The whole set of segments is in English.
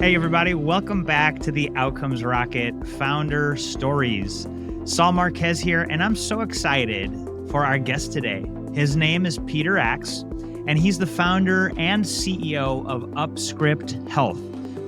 Hey, everybody. Welcome back to the Outcomes Rocket Founder Stories. Saul Marquez here, and I'm so excited for our guest today. His name is Peter Axe, and he's the founder and CEO of UpScript Health,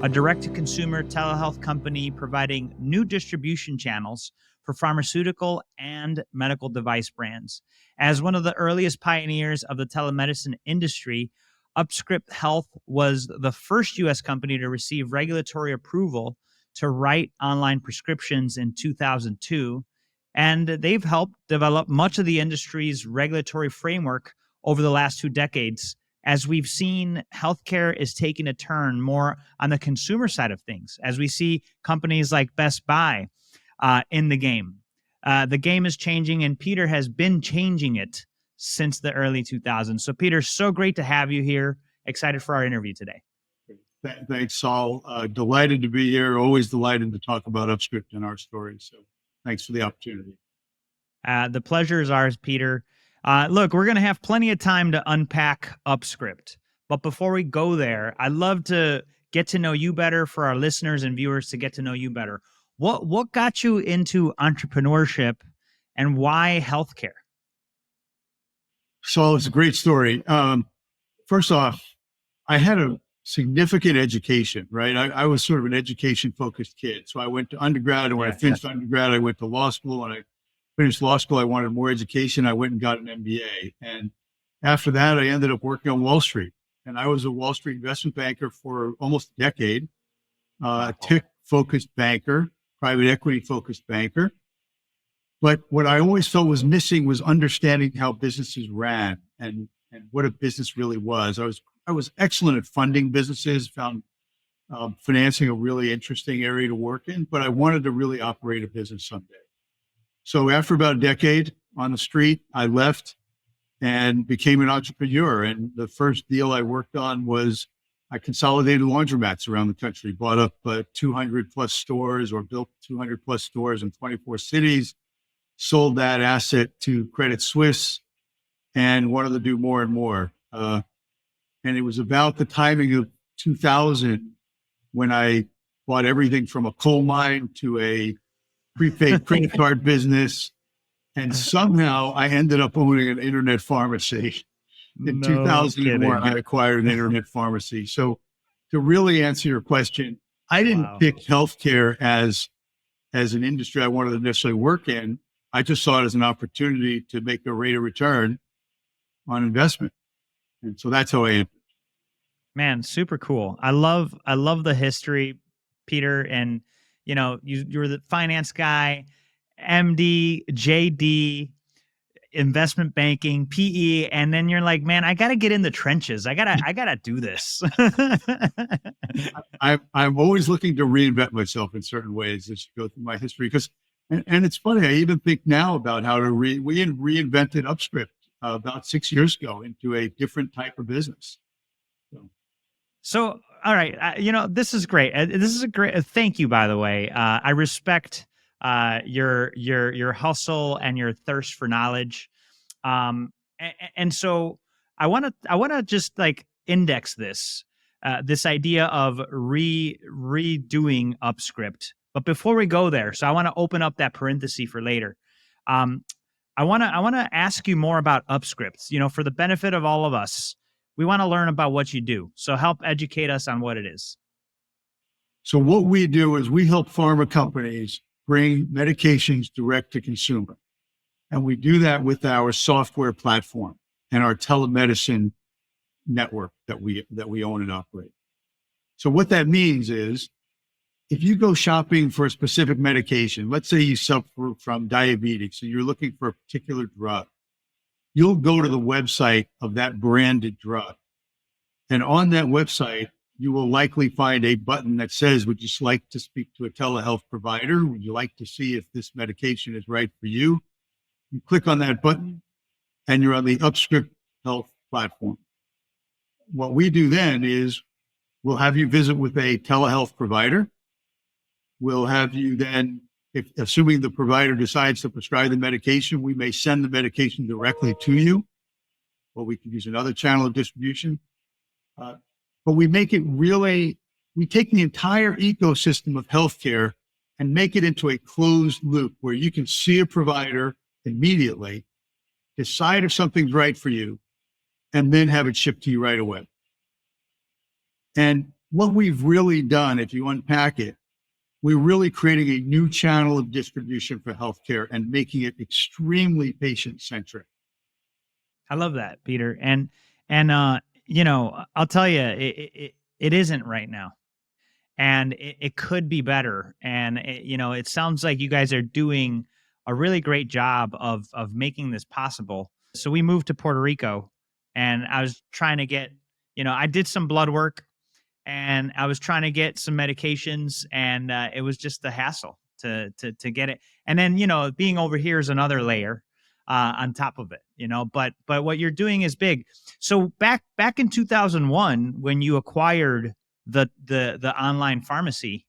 a direct-to-consumer telehealth company providing new distribution channels for pharmaceutical and medical device brands. As one of the earliest pioneers of the telemedicine industry, UpScript Health was the first U.S. company to receive regulatory approval to write online prescriptions in 2002, and they've helped develop much of the industry's regulatory framework over the last 2 decades. As we've seen, healthcare is taking a turn more on the consumer side of things, as we see companies like Best Buy in the game. The game is changing, and Peter has been changing it since the early 2000s. So Peter, so great to have you here. Excited for our interview today. Thanks, Saul. Delighted to be here. Always delighted to talk about UpScript and our story. So thanks for the opportunity. The pleasure is ours, Peter. Look, we're going to have plenty of time to unpack UpScript. But before we go there, I'd love to get to know you better, for our listeners and viewers to get to know you better. What got you into entrepreneurship, and why healthcare? So it's a great story. First off, I had a significant education, right? I was sort of an education-focused kid. So I went to undergrad, and when I finished undergrad, I went to law school. When I finished law school, I wanted more education. I went and got an MBA. And after that, I ended up working on Wall Street. And I was a Wall Street investment banker for almost a decade, tech-focused banker, private equity-focused banker. But what I always felt was missing was understanding how businesses ran and what a business really was. I was excellent at funding businesses, found financing a really interesting area to work in, but I wanted to really operate a business someday. So after about a decade on the street, I left and became an entrepreneur. And the first deal I worked on was I consolidated laundromats around the country, bought up 200 plus stores, or built 200 plus stores in 24 cities. Sold that asset to Credit Suisse and wanted to do more and more. And it was about the timing of 2000 when I bought everything from a coal mine to a prepaid credit card business. And somehow I ended up owning an internet pharmacy. In 2001, I acquired an internet pharmacy. So to really answer your question, I didn't pick healthcare as an industry I wanted to necessarily work in. I just saw it as an opportunity to make a rate of return on investment. And so that's how I entered. Man, super cool. I love the history, Peter. And, you're the finance guy, MD, JD, investment banking, PE. And then you're like, man, I got to get in the trenches. I gotta do this. I'm always looking to reinvent myself in certain ways as you go through my history, because and it's funny, I even think now about how to we reinvented UpScript about 6 years ago into a different type of business. So all right, this is great. This is a great. Thank you, by the way. I respect your hustle and your thirst for knowledge. And so I want to just like index this idea of redoing UpScript. But before we go there, so I want to open up that parenthesis for later. I want to ask you more about UpScript. For the benefit of all of us, we want to learn about what you do. So help educate us on what it is. So what we do is we help pharma companies bring medications direct to consumer. And we do that with our software platform and our telemedicine network that we own and operate. So what that means is, if you go shopping for a specific medication, let's say you suffer from diabetes and you're looking for a particular drug, you'll go to the website of that branded drug. And on that website, you will likely find a button that says, would you like to speak to a telehealth provider? Would you like to see if this medication is right for you? You click on that button and you're on the UpScript Health platform. What we do then is we'll have you visit with a telehealth provider. We'll have you then, assuming the provider decides to prescribe the medication, we may send the medication directly to you, or we can use another channel of distribution. But we make it really we take the entire ecosystem of healthcare and make it into a closed loop where you can see a provider immediately, decide if something's right for you, and then have it shipped to you right away. And what we've really done, if you unpack it, we're really creating a new channel of distribution for healthcare and making it extremely patient-centric. I love that, Peter. And I'll tell you, it isn't right now, and it could be better. And it sounds like you guys are doing a really great job of making this possible. So we moved to Puerto Rico, and I was trying to get, I did some blood work, and I was trying to get some medications, and it was just a hassle to get it. And then being over here is another layer on top of it, But what you're doing is big. So back in 2001, when you acquired the online pharmacy,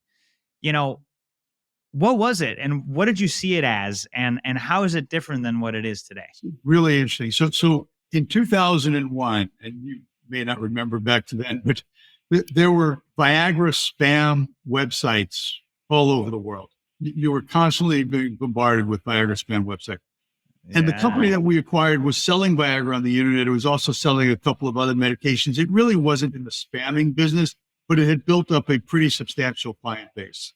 what was it, and what did you see it as, and how is it different than what it is today? Really interesting. So in 2001, and you may not remember back to then, but there were Viagra spam websites all over the world. You were constantly being bombarded with Viagra spam websites. And the company that we acquired was selling Viagra on the internet. It was also selling a couple of other medications. It really wasn't in the spamming business, but it had built up a pretty substantial client base.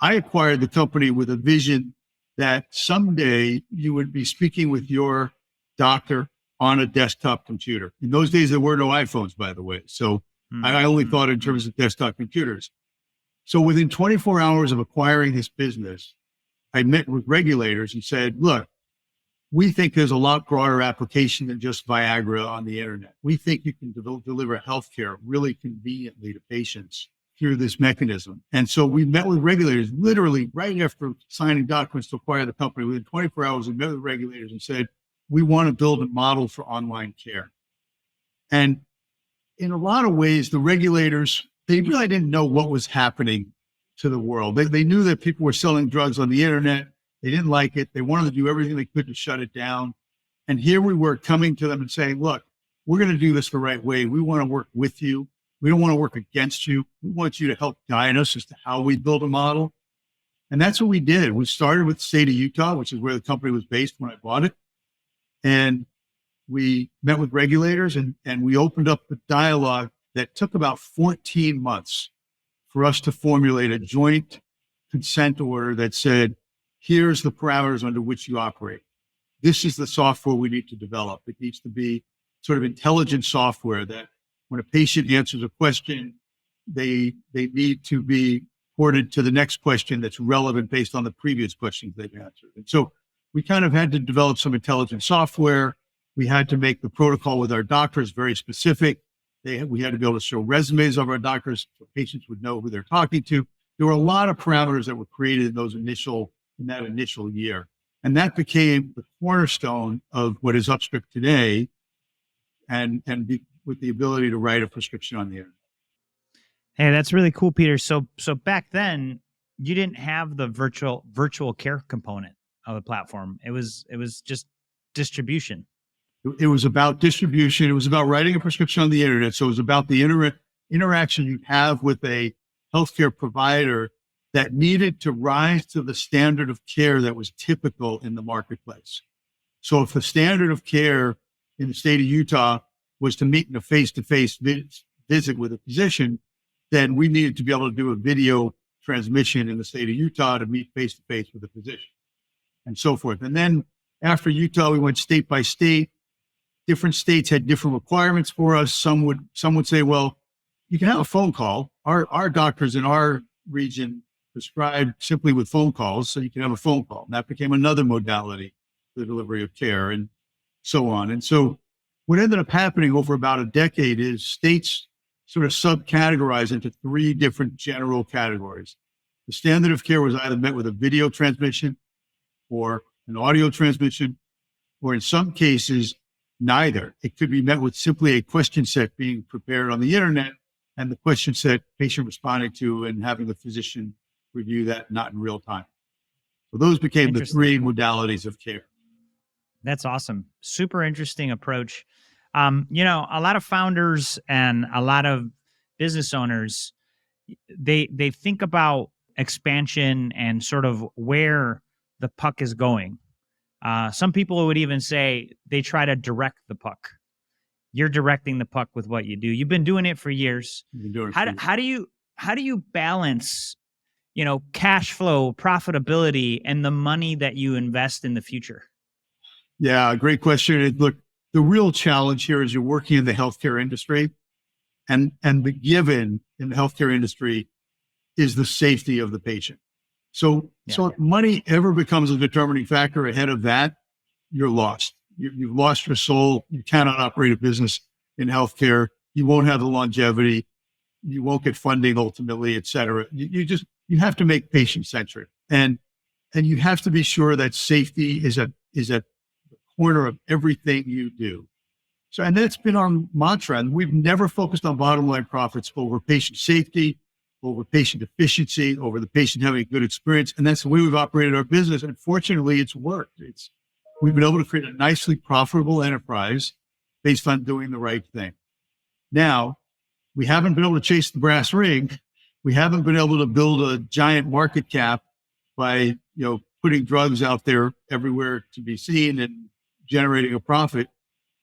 I acquired the company with a vision that someday you would be speaking with your doctor on a desktop computer. In those days, there were no iPhones, by the way. So I only thought in terms of desktop computers. So within 24 hours of acquiring this business, I met with regulators and said, look, we think there's a lot broader application than just Viagra on the internet. We think you can deliver healthcare really conveniently to patients through this mechanism. And so we met with regulators literally right after signing documents to acquire the company. Within 24 hours, we met with regulators and said, we want to build a model for online care. And in a lot of ways, the regulators, they really didn't know what was happening to the world. They knew that people were selling drugs on the internet. They didn't like it. They wanted to do everything they could to shut it down. And here we were coming to them and saying, look, we're going to do this the right way. We want to work with you. We don't want to work against you. We want you to help guide us as to how we build a model. And that's what we did. We started with the state of Utah, which is where the company was based when I bought it. And we met with regulators and we opened up the dialogue that took about 14 months for us to formulate a joint consent order that said, here's the parameters under which you operate. This is the software we need to develop. It needs to be sort of intelligent software that when a patient answers a question, they need to be ported to the next question that's relevant based on the previous questions they've answered. And so we kind of had to develop some intelligent software. We had to make the protocol with our doctors very specific. We had to be able to show resumes of our doctors so patients would know who they're talking to. There were a lot of parameters that were created in that initial year. And that became the cornerstone of what is UpScript today with the ability to write a prescription on the internet. Hey, that's really cool, Peter. So back then you didn't have the virtual care component of the platform. It was just distribution. It was about distribution. It was about writing a prescription on the internet. So it was about the interaction you have with a healthcare provider that needed to rise to the standard of care that was typical in the marketplace. So if the standard of care in the state of Utah was to meet in a face-to-face visit with a physician, then we needed to be able to do a video transmission in the state of Utah to meet face-to-face with a physician and so forth. And then after Utah, we went state by state. Different states had different requirements for us. Some would say, well, you can have a phone call. Our doctors in our region prescribed simply with phone calls, so you can have a phone call. And that became another modality for the delivery of care and so on. And so what ended up happening over about a decade is states sort of subcategorized into three different general categories. The standard of care was either met with a video transmission or an audio transmission, or in some cases, neither. It could be met with simply a question set being prepared on the internet and the question set patient responding to and having the physician review that not in real time. So those became the three modalities of care. That's awesome. Super interesting approach. A lot of founders and a lot of business owners, they think about expansion and sort of where the puck is going. Some people would even say they try to direct the puck. You're directing the puck with what you do. You've been doing it for years. How do you balance, cash flow, profitability, and the money that you invest in the future? Yeah, great question. Look, the real challenge here is you're working in the healthcare industry, and the given in the healthcare industry is the safety of the patient. So if money ever becomes a determining factor ahead of that, you're lost. You've lost your soul. You cannot operate a business in healthcare. You won't have the longevity. You won't get funding ultimately, et cetera. You have to make patient-centric, and you have to be sure that safety is at the corner of everything you do. So, and that's been our mantra. And we've never focused on bottom line profits over patient safety, over patient efficiency, over the patient having a good experience. And that's the way we've operated our business. And fortunately, it's worked. We've been able to create a nicely profitable enterprise based on doing the right thing. Now, we haven't been able to chase the brass ring. We haven't been able to build a giant market cap by, putting drugs out there everywhere to be seen and generating a profit.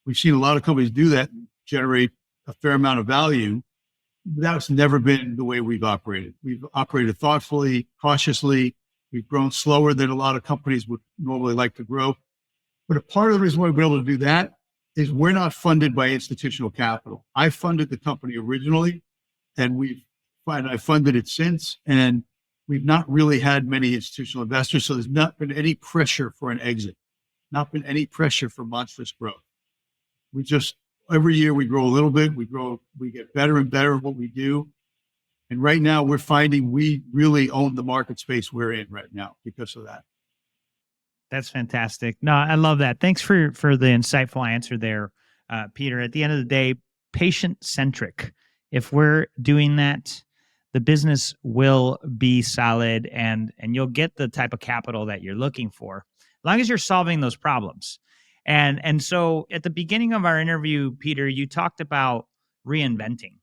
We've seen a lot of companies do that and generate a fair amount of value. That's never been the way we've operated. We've operated thoughtfully, cautiously. We've grown slower than a lot of companies would normally like to grow. But a part of the reason why we've been able to do that is we're not funded by institutional capital. I funded the company originally, and I funded it since, and we've not really had many institutional investors. So there's not been any pressure for an exit, not been any pressure for monstrous growth. Every year we grow a little bit, we get better and better at what we do. And right now we're finding we really own the market space we're in right now because of that. That's fantastic. No, I love that. Thanks for the insightful answer there, Peter. At the end of the day, patient-centric. If we're doing that, the business will be solid and you'll get the type of capital that you're looking for, as long as you're solving those problems. And so at the beginning of our interview, Peter, you talked about reinventing.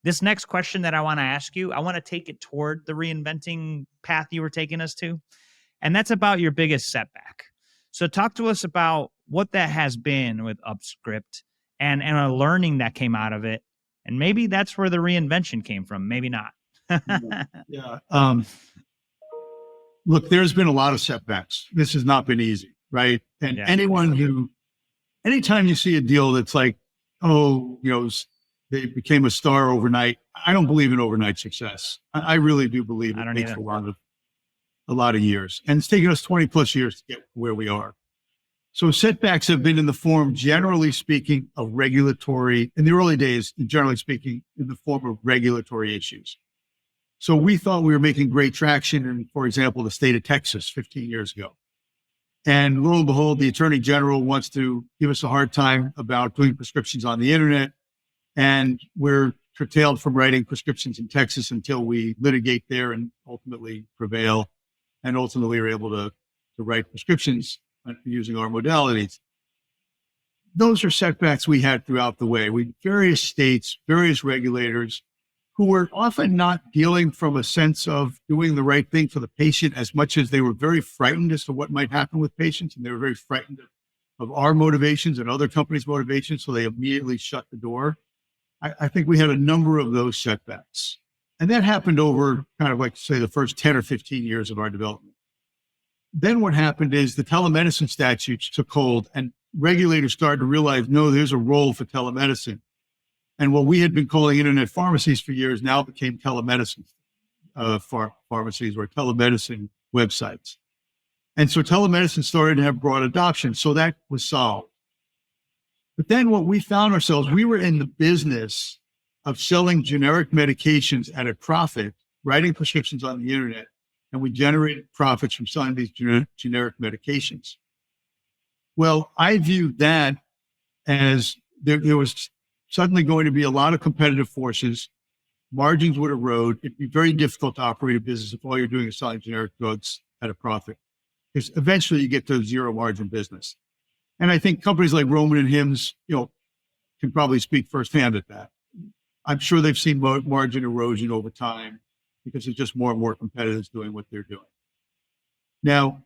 This next question that I want to ask you, I want to take it toward the reinventing path you were taking us to. And that's about your biggest setback. So talk to us about what that has been with UpScript and a learning that came out of it. And maybe that's where the reinvention came from. Maybe not. Yeah. Look, there's been a lot of setbacks. This has not been easy, right? And anytime you see a deal that's like, they became a star overnight, I don't believe in overnight success. I really do believe it takes a lot of years. And it's taken us 20 plus years to get where we are. So setbacks have been in the form, generally speaking, of regulatory, in the early days, generally speaking, in the form of regulatory issues. So we thought we were making great traction in, for example, the state of Texas 15 years ago. And lo and behold, the Attorney General wants to give us a hard time about doing prescriptions on the internet. And we're curtailed from writing prescriptions in Texas until we litigate there and ultimately prevail. And ultimately are able to write prescriptions using our modalities. Those are setbacks we had throughout the way. Various states, various regulators who were often not dealing from a sense of doing the right thing for the patient as much as they were very frightened as to what might happen with patients. And they were very frightened of our motivations and other companies' motivations. So they immediately shut the door. I think we had a number of those setbacks. And that happened over kind of like, say, the first 10 or 15 years of our development. Then what happened is the telemedicine statutes took hold and regulators started to realize, no, there's a role for telemedicine. And what we had been calling internet pharmacies for years now became telemedicine pharmacies or telemedicine websites. And so telemedicine started to have broad adoption. So that was solved. But then what we found ourselves, we were in the business of selling generic medications at a profit, writing prescriptions on the internet, and we generated profits from selling these generic medications. Well, I viewed that as there was suddenly going to be a lot of competitive forces. Margins would erode. It'd be very difficult to operate a business if all you're doing is selling generic drugs at a profit, because eventually you get to a zero margin business. And I think companies like Roman and Hims, can probably speak firsthand at that. I'm sure they've seen margin erosion over time because there's just more and more competitors doing what they're doing. Now,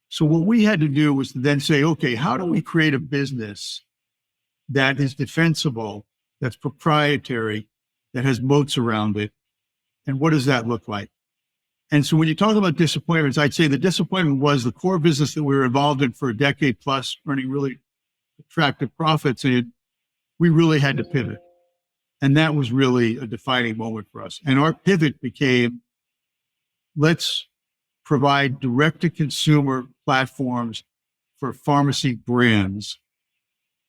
so what we had to do was to then say, okay, how do we create a business that is defensible, that's proprietary, that has moats around it? And what does that look like? And so when you talk about disappointments, I'd say the disappointment was the core business that we were involved in for a decade plus, earning really attractive profits, and we really had to pivot. And that was really a defining moment for us. And our pivot became, let's provide direct-to-consumer platforms for pharmacy brands,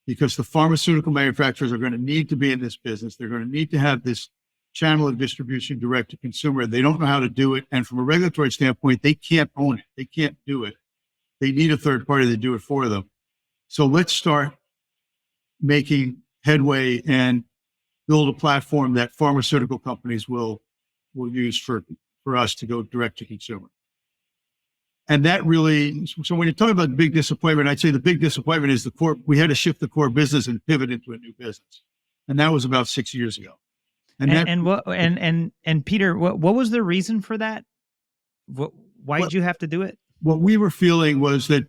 because the pharmaceutical manufacturers are going to need to be in this business. They're going to need to have this channel of distribution direct-to-consumer. They don't know how to do it. And from a regulatory standpoint, they can't own it. They can't do it. They need a third party to do it for them. So let's start making headway and build a platform that pharmaceutical companies will use for us to go direct to consumer. And that really, so when you talk about big disappointment, I'd say the big disappointment is we had to shift the core business and pivot into a new business. And that was about 6 years ago. And Peter, what was the reason for that? Why did you have to do it? What we were feeling was that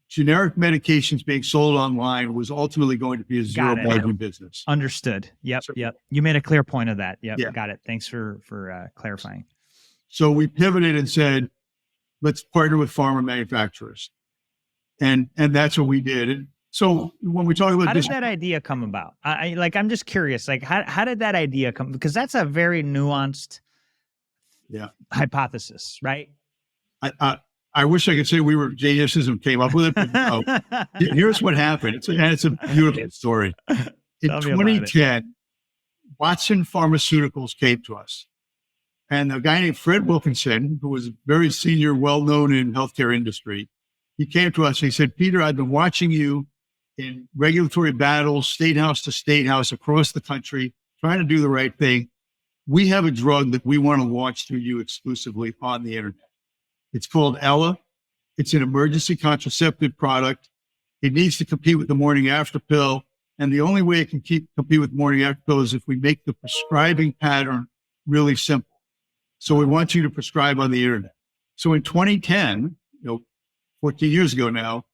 generic medications being sold online was ultimately going to be a zero margin business. Understood. Yep. You made a clear point of that. Yep. Yeah. Got it. Thanks for clarifying. So we pivoted and said, let's partner with pharma manufacturers. And that's what we did. And so when we talk about how did that idea come about? I'm just curious, like how did that idea come? Because that's a very nuanced hypothesis, right? I wish I could say we were geniuses and came up with it. But no. Here's what happened. It's a beautiful story. In 2010, Watson Pharmaceuticals came to us. And a guy named Fred Wilkinson, who was very senior, well-known in healthcare industry, he came to us and he said, Peter, I've been watching you in regulatory battles, state house to state house across the country, trying to do the right thing. We have a drug that we want to launch through you exclusively on the internet. It's called Ella. It's an emergency contraceptive product. It needs to compete with the morning after pill. And the only way it can compete with morning after pill is if we make the prescribing pattern really simple. So we want you to prescribe on the internet. So in 2010, 14 years ago now,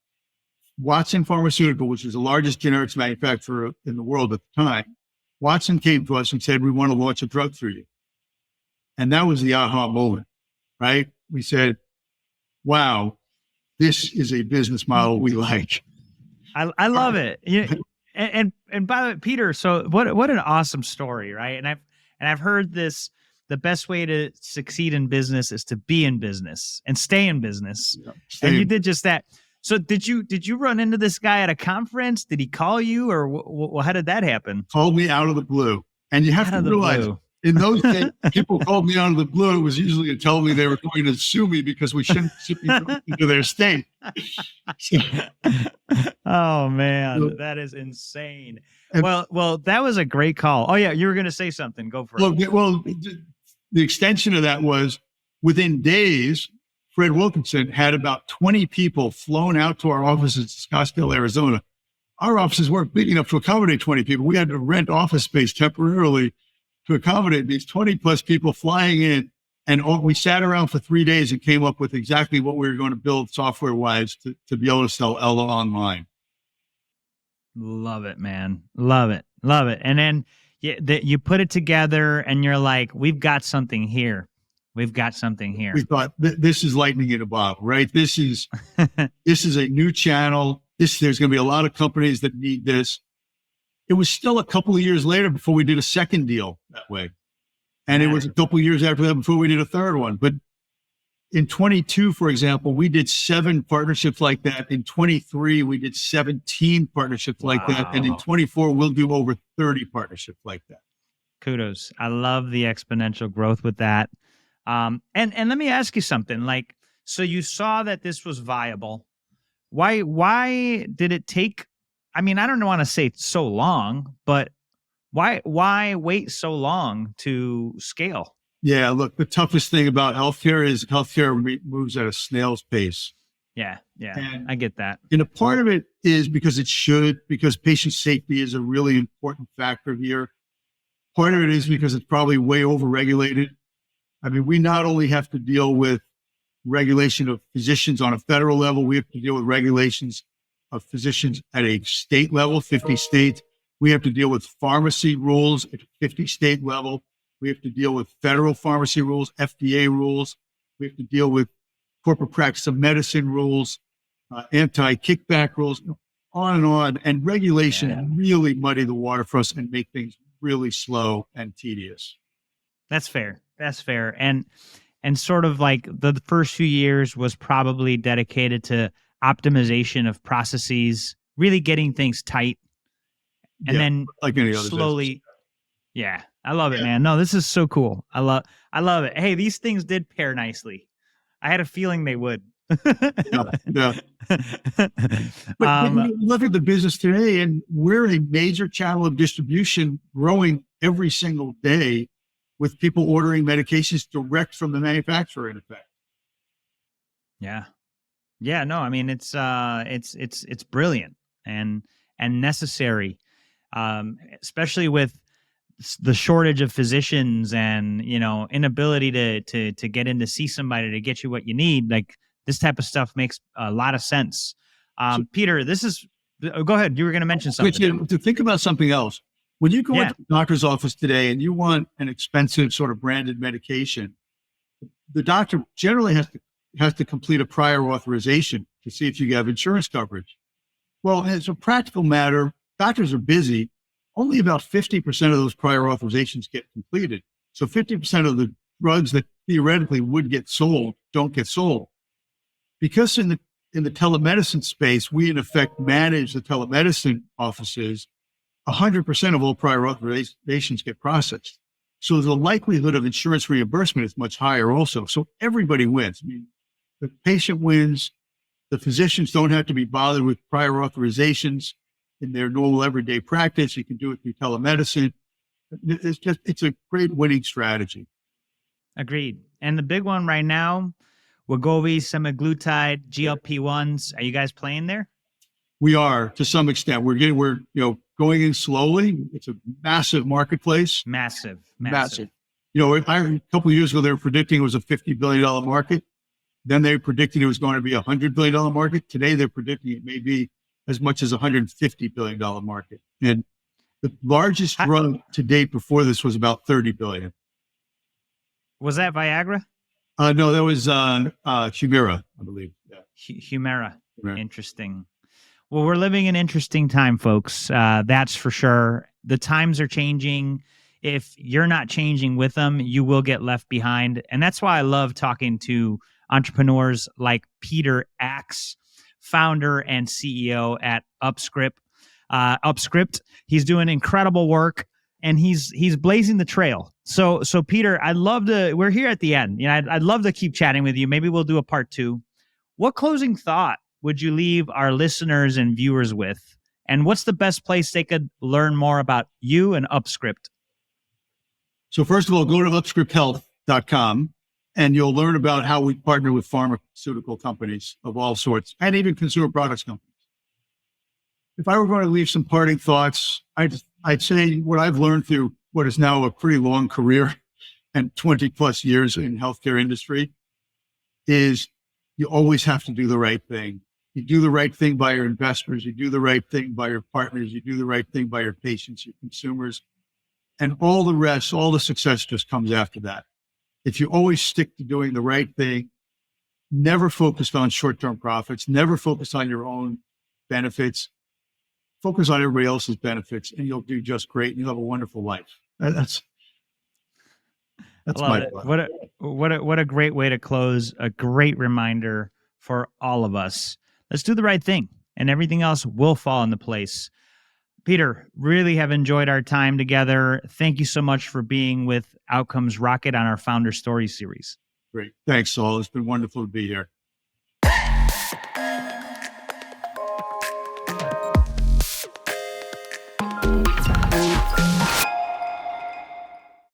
Watson Pharmaceutical, which is the largest generics manufacturer in the world at the time, Watson came to us and said, we want to launch a drug through you. And that was the aha moment, right? We said, wow, this is a business model we like. I love it. And by the way, Peter, so what an awesome story, right? And I've heard this, the best way to succeed in business is to be in business and stay in business. Yeah, and you did just that. So did you run into this guy at a conference? Did he call you, or how did that happen? Called me out of the blue. And you have to realize, in those days, people called me out of the blue. It was usually to tell me they were going to sue me because we shouldn't ship into their state. Oh man, that is insane. Well, that was a great call. Oh yeah, you were going to say something. Go for it. Well, the extension of that was within days, Fred Wilkinson had about 20 people flown out to our offices in Scottsdale, Arizona. Our offices weren't big enough to accommodate 20 people. We had to rent office space temporarily to accommodate these 20 plus people flying in. And we sat around for 3 days and came up with exactly what we were going to build software wise to be able to sell Ella online. Love it, man. Love it. And then you put it together and you're like, we've got something here. We thought this is lightning in a bottle, right? This is a new channel. There's going to be a lot of companies that need this. It was still a couple of years later before we did a second deal that way. And it was a couple of years after that before we did a third one. But in 22, for example, we did 7 partnerships like that. In 23, we did 17 partnerships like that. And in 24, we'll do over 30 partnerships like that. Kudos. I love the exponential growth with that. And let me ask you something. Like, so you saw that this was viable. Why did it take, I mean, I don't want to say so long, but why wait so long to scale? Yeah, look, the toughest thing about healthcare is healthcare moves at a snail's pace. Yeah, and I get that. And a part of it is because because patient safety is a really important factor here. Part of it is because it's probably way overregulated. I mean, we not only have to deal with regulation of physicians on a federal level, we have to deal with regulations of physicians at a state level, 50 states. We have to deal with pharmacy rules at 50 state level. We have to deal with federal pharmacy rules, FDA rules. We have to deal with corporate practice of medicine rules, anti-kickback rules, on and on. And regulation really muddy the water for us and make things really slow and tedious. That's fair. That's fair. And sort of like the first few years was probably dedicated to optimization of processes, really getting things tight. And then like any other slowly. business. Yeah. I love it, man. No, this is so cool. I love it. Hey, these things did pair nicely. I had a feeling they would. Yeah. But you look at the business today, and we're a major channel of distribution growing every single day with people ordering medications direct from the manufacturer, in effect. Yeah. Yeah. No, I mean, it's brilliant and necessary, especially with the shortage of physicians and, inability to get in to see somebody to get you what you need. Like, this type of stuff makes a lot of sense. Peter, go ahead. You were going to mention something. To think about something else. When you go into the doctor's office today and you want an expensive sort of branded medication, the doctor generally has to complete a prior authorization to see if you have insurance coverage. Well, as a practical matter, doctors are busy. Only about 50% of those prior authorizations get completed. So 50% of the drugs that theoretically would get sold don't get sold. Because in the telemedicine space, we in effect manage the telemedicine offices, 100% of all prior authorizations get processed. So the likelihood of insurance reimbursement is much higher also. So everybody wins. I mean, the patient wins. The physicians don't have to be bothered with prior authorizations in their normal everyday practice. You can do it through telemedicine. It's a great winning strategy. Agreed. And the big one right now, Wegovy, semaglutide, GLP-1s. Are you guys playing there? We are, to some extent. We're going in slowly. It's a massive marketplace. Massive. A couple of years ago, they were predicting it was a $50 billion market. Then they predicted it was going to be a $100 billion market. Today, they're predicting it may be as much as a $150 billion market. And the largest drug to date before this was about $30 billion. Was that Viagra? No, that was Humira, I believe. Yeah. Humira. Interesting. Well, we're living an interesting time, folks. That's for sure. The times are changing. If you're not changing with them, you will get left behind. And that's why I love talking to entrepreneurs like Peter Axe, founder and CEO at UpScript. He's doing incredible work, and he's blazing the trail. So Peter, we're here at the end. I'd love to keep chatting with you. Maybe we'll do a part 2. What closing thought would you leave our listeners and viewers with? And what's the best place they could learn more about you and UpScript? So first of all, go to UpScriptHealth.com and you'll learn about how we partner with pharmaceutical companies of all sorts and even consumer products companies. If I were going to leave some parting thoughts, I'd say what I've learned through what is now a pretty long career and 20 plus years in healthcare industry is you always have to do the right thing. You do the right thing by your investors. You do the right thing by your partners. You do the right thing by your patients, your consumers, and all the rest, all the success just comes after that. If you always stick to doing the right thing, never focused on short-term profits, never focus on your own benefits, focus on everybody else's benefits, and you'll do just great. And you'll have a wonderful life. That's my thought. What a great way to close. A great reminder for all of us. Let's do the right thing, and everything else will fall into place. Peter, really have enjoyed our time together. Thank you so much for being with Outcomes Rocket on our Founder Stories series. Great. Thanks, Saul. It's been wonderful to be here.